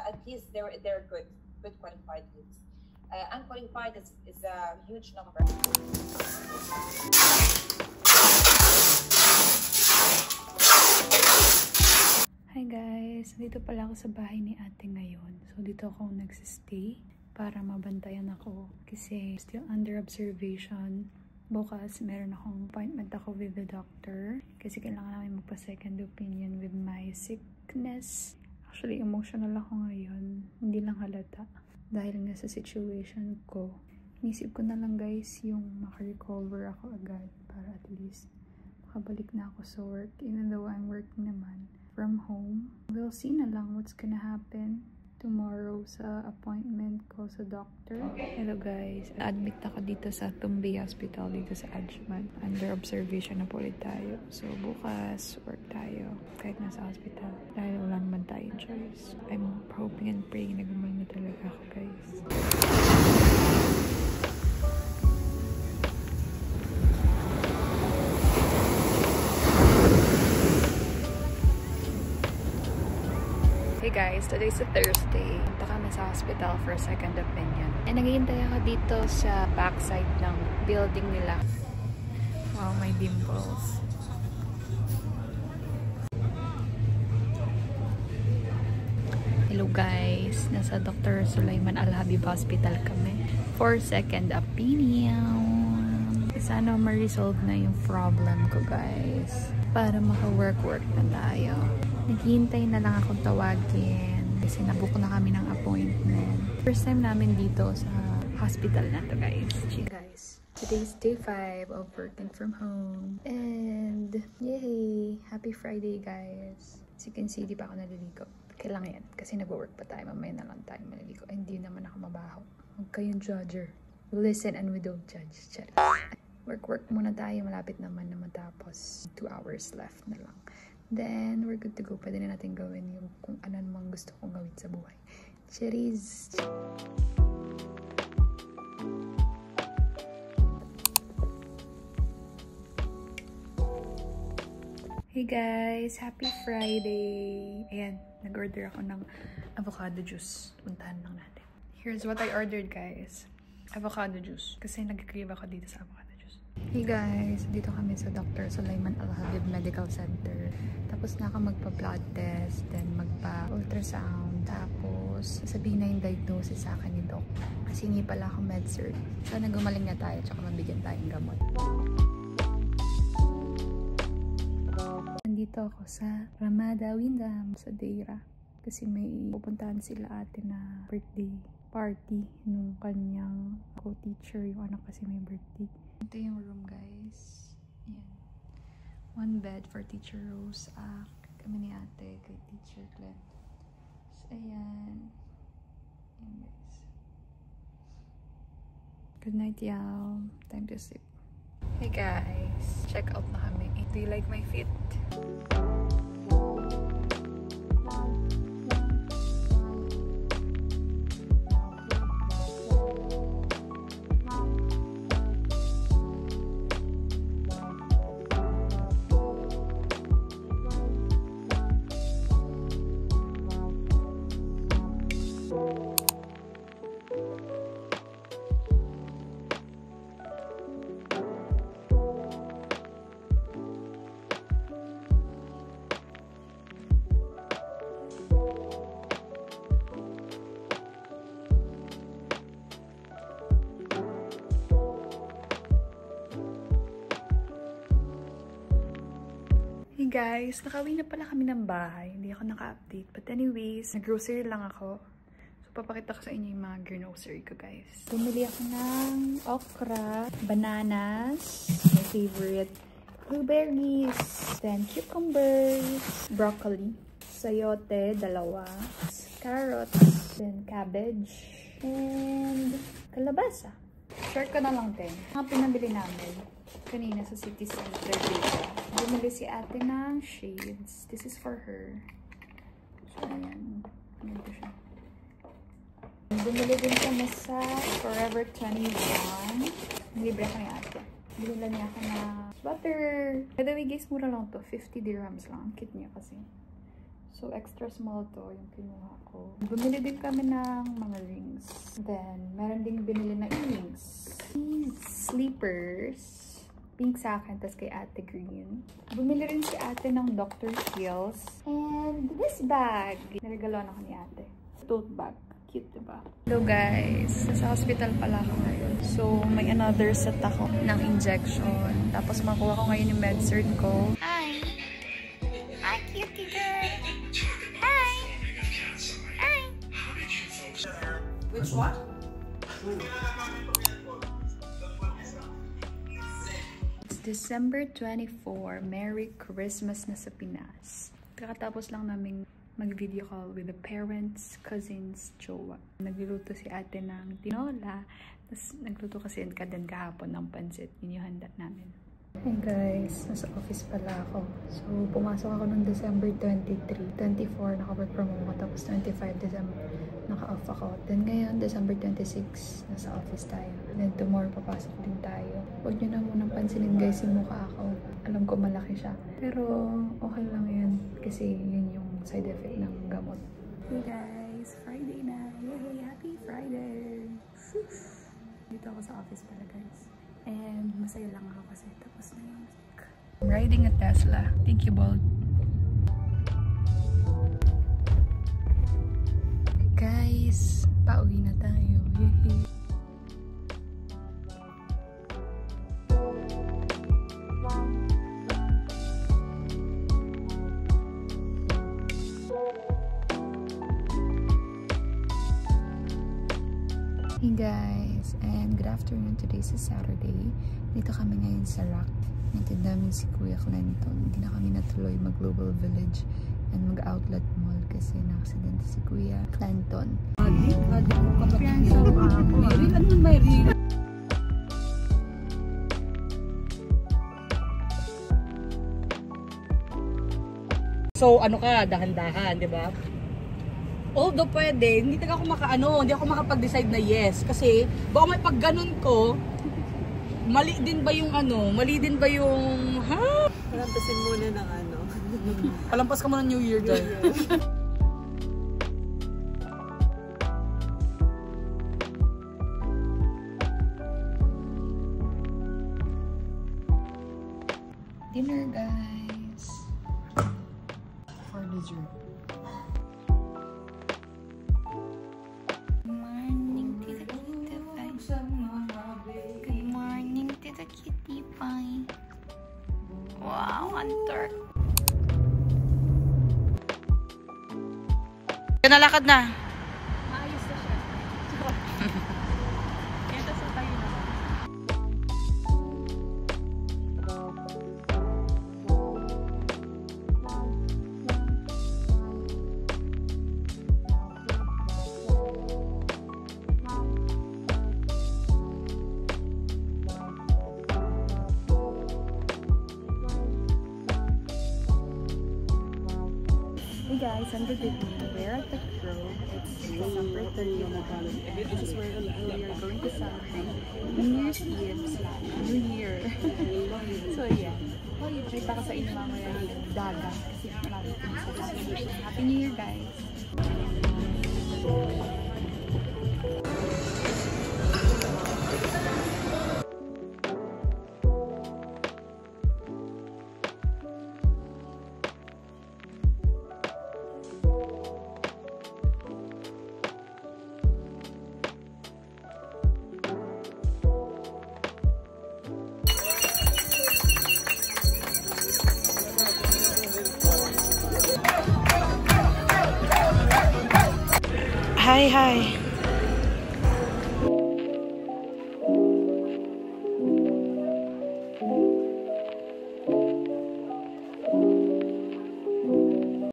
at least they're good qualified leads. Unqualified is a huge number. Hi guys! Dito pala ako sa bahay ni ate ngayon. So dito ako nagsistay para mabantayan ako kasi still under observation. Bukas meron akong appointment ako with the doctor kasi kailangan namin magpa-second opinion with my sickness. Actually, emotional ako ngayon. Hindi lang halata. Dahil nga sa situation ko. Inisip ko na lang guys yung makarecover ako agad para at least makabalik na ako sa work. Even though I'm working naman from home. We'll see na lang what's gonna happen tomorrow sa appointment ko sa doctor. Hello guys, admit ako dito sa Tumbi Hospital dito sa Adjuman. Under observation na po ulit tayo. So bukas work tayo kahit nasa hospital dahil wala naman tayong choice. I'm hoping and praying na gumaling na talaga ako guys. Hey guys, today's a Thursday. Punta kami sa hospital for a second opinion. And naghihintay ako dito sa backside ng building nila. Wow, my dimples. Hello guys, nasa Dr. Sulaiman Al-Habib Hospital kami for second opinion. Sana ma-resolve na yung problem ko guys para maka-work na tayo. Naghihintay na lang akong tawagin kasi nabook na kami ng appointment. First time namin dito sa hospital na to guys. Guys, today's day 5 of working from home. And yay! Happy Friday guys. As you can see, di pa ako naliligo. Kailangan yan kasi nag-work pa tayo. Mamaya na lang tayo maliligo. Hindi naman ako mabaho. Huwag kayong judger. Listen and we don't judge. Work muna tayo. Malapit naman na matapos. 2 hours left na lang. Then, we're good to go. Pwede na natin gawin yung kung ano namang gusto kong gawin sa buhay. Cheers! Hey guys! Happy Friday! Ayan, nag-order ako ng avocado juice. Puntahan lang natin. Here's what I ordered guys. Avocado juice. Kasi nag-crave ako dito sa avocado juice. Hey guys! Dito kami sa Dr. Sulaiman Al-Habib Medical Center. Tapos na ako magpa-blood test, then magpa-ultrasound, tapos sabihin na yung diagnosis sa akin ni Doc. Kasi hindi pala ako med-cert. Sana gumaling na tayo, tsaka mabigyan tayong gamot. Nandito ako sa Ramada Windham, sa Deira. Kasi may pupuntahan sila ate na birthday party nung kanyang co-teacher. Yung anak kasi may birthday. Ito yung room guys. Yan. 1 bed for Teacher Rose. Kami ni ate kay Teacher Clem. So, ayan. Ayan guys. Good night, y'all. Time to sleep. Hey guys. Check out na kami. Do you like my fit? Hey guys, nakauwi na pala kami ng bahay. Hindi ako naka-update. But anyways, nag-grocery lang ako. So, papakita ko sa inyo yung mga grocery ko guys. Bumili ako ng okra, bananas, my favorite, blueberries, then cucumbers, broccoli, sayote, 2, carrots, then cabbage, and kalabasa. Share ko na lang din. Mga pinabili namin kanina sa City Center dito. Bumili si ate ng shades. This is for her. So, ayan. Ganito siya. Bumili din kami sa Forever 21. Libre ako ni ate. Binila niya ako na sweater. By the way guys, mura lang to. 50 dirhams lang. Ang cute niya kasi. So, extra small to yung kinuha ko. Bumili din kami ng mga rings. Then, meron ding binili na earrings. Sleepers. Pink sa akin, tas kay Ate Green. Bumili rin si Ate ng Dr. Kiehl's. And this bag. Naregaloan ako ni Ate. Tote bag. Cute, diba? Hello guys. Nasa hospital pala ako ngayon. So, may another set ako ng injection. Tapos makuha ko ngayon yung med-cert ko. Hi! Hi, cutie girl! Hi! Hi! Which one? December 24, Merry Christmas na sa Pinas. Kakatapos lang naming mag-video call with the parents, cousins, jowa. Nagluluto si ate ng tinola. Tapos nagluto kasi ka din kahapon ng pansit. Yun yung handa namin. Hey guys, nasa office pala ako. So, pumasok ako noong December 23. 24, naka-work from home ako. Tapos 25 December, naka-off ako. Then ngayon, December 26, nasa office tayo. Then tomorrow, papasok din tayo. Huwag nyo na munang pansinin guys yung mukha ako. Alam ko malaki siya. Pero okay lang yan. Kasi yun yung side effect ng gamot. Hey guys, Friday na. Yay! Happy Friday! Dito ako sa office pala guys. And masaya lang ako kasi tapos na yung week. I'm riding a Tesla. Thank you, Bolt. Guys, pauwi na tayo. Yay! Hey guys, and good afternoon. Today is Saturday. Dito kami ngayon sa Rock. Natin namin si Kuya Clinton. Hindi na kami natuloy mag-Global Village and mag-outlet mall kasi na-accident si Kuya Clinton. So, ano ka, dahan-dahan, di ba? Although pwede, hindi ako hindi ako makapag-decide na yes. Kasi, baka may pag ganun ko, mali din ba yung ha? Palampasin muna ng Palampas ka muna New Year dyan. Dinner guys! For dessert. Kitty pie. Wow, Hunter. Nalakad na. Maayos na siya. Kaya sa tayo naman. Hey guys, I'm the Disney. We're at the Grove. It's December 30th. This is where we are going to celebrate New Year's Eve / New Year. So yeah, kita ka sa inyo mamaya yung dagat kasi malapit kami sa dagat. Happy New Year guys! Hi, hi.